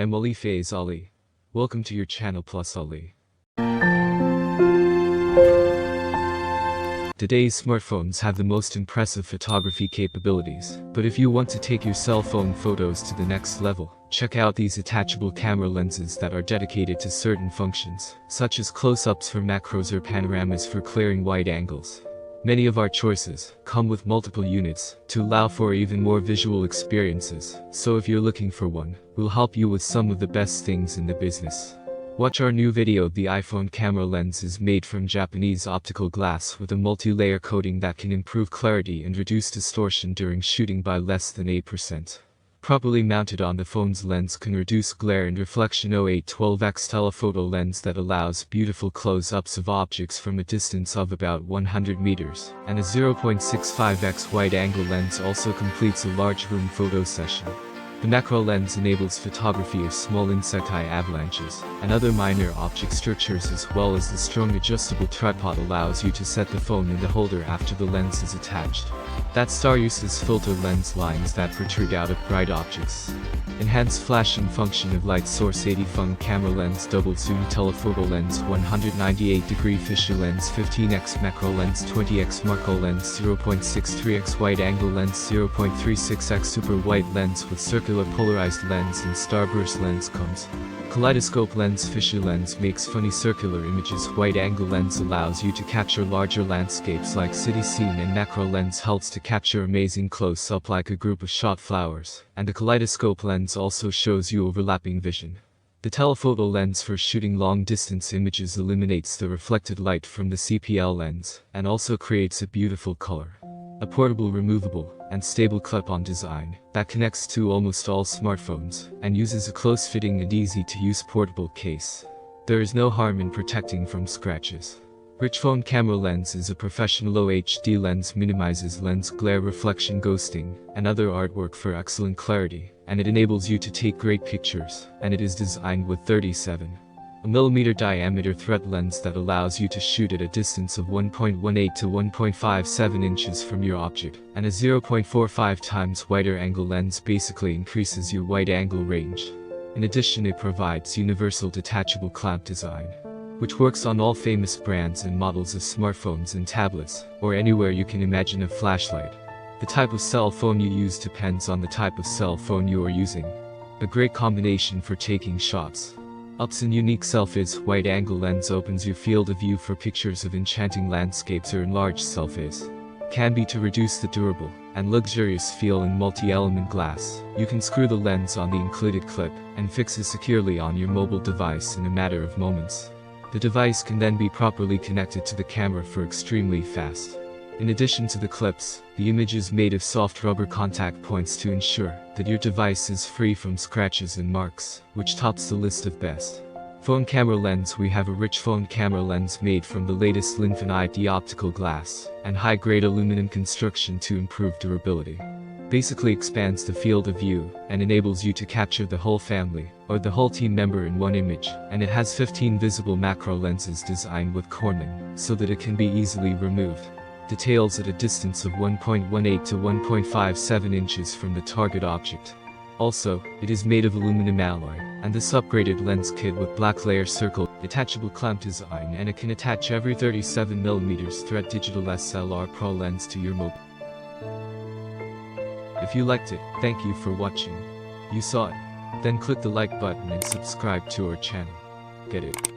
am Ali Faiz Ali. Welcome to your channel Plus Ali. Today's smartphones have the most impressive photography capabilities, but if you want to take your cell phone photos to the next level, check out these attachable camera lenses that are dedicated to certain functions, such as close-ups for macros or panoramas for clearing wide angles. Many of our choices come with multiple units to allow for even more visual experiences, so if you're looking for one, we'll help you with some of the best things in the business. Watch our new video. The iPhone camera lens is made from Japanese optical glass with a multi-layer coating that can improve clarity and reduce distortion during shooting by less than 8%. Properly mounted on the phone's lens can reduce glare and reflection. 0812x telephoto lens that allows beautiful close-ups of objects from a distance of about 100 meters, and a 0.65x wide-angle lens also completes a large room photo session. The macro lens enables photography of small insecti avalanches and other minor object structures, as well as the strong adjustable tripod allows you to set the phone in the holder after the lens is attached. That star uses filter lens lines that protrude out of bright objects. Enhanced flashing function of light source. 80 phone camera lens double zoom telephoto lens 198-degree Fisher lens 15x macro lens 20x macro lens 0.63x wide angle lens 0.36x super wide lens with circular polarized lens and starburst lens comes. Kaleidoscope lens. Fisher lens makes funny circular images. Wide angle lens allows you to capture larger landscapes like city scene, and macro lens helps to capture amazing close-up like a group of shot flowers, and the kaleidoscope lens also shows you overlapping vision. The telephoto lens for shooting long-distance images eliminates the reflected light from the CPL lens, and also creates a beautiful color. A portable, removable, and stable clip-on design that connects to almost all smartphones, and uses a close-fitting and easy-to-use portable case. There is no harm in protecting from scratches. Rich phone camera lens is a professional OHD lens, minimizes lens glare, reflection, ghosting, and other artwork for excellent clarity, and it enables you to take great pictures, and it is designed with 37mm diameter thread lens that allows you to shoot at a distance of 1.18 to 1.57 inches from your object, and a 0.45 times wider angle lens basically increases your wide angle range. In addition, it provides universal detachable clamp design, which works on all famous brands and models of smartphones and tablets, or anywhere you can imagine a flashlight. The type of cell phone you use depends on the type of cell phone you are using. A great combination for taking shots, ups, and unique selfies. Wide-angle lens opens your field of view for pictures of enchanting landscapes or enlarged selfies. Can be to reduce the durable and luxurious feel in multi-element glass. You can screw the lens on the included clip and fix it securely on your mobile device in a matter of moments. The device can then be properly connected to the camera for extremely fast. In addition to the clips, the image is made of soft rubber contact points to ensure that your device is free from scratches and marks, which tops the list of best phone camera lens. We have a rich phone camera lens made from the latest Linfinite optical glass and high-grade aluminum construction to improve durability. Basically expands the field of view and enables you to capture the whole family or the whole team member in one image, and it has 15 visible macro lenses designed with cornering so that it can be easily removed. Details at a distance of 1.18 to 1.57 inches from the target object. Also, it is made of aluminum alloy, and this upgraded lens kit with black layer circle, detachable clamp design, and it can attach every 37mm thread digital SLR Pro lens to your mobile. If you liked it, thank you for watching. You saw it? Then click the like button and subscribe to our channel. Get it?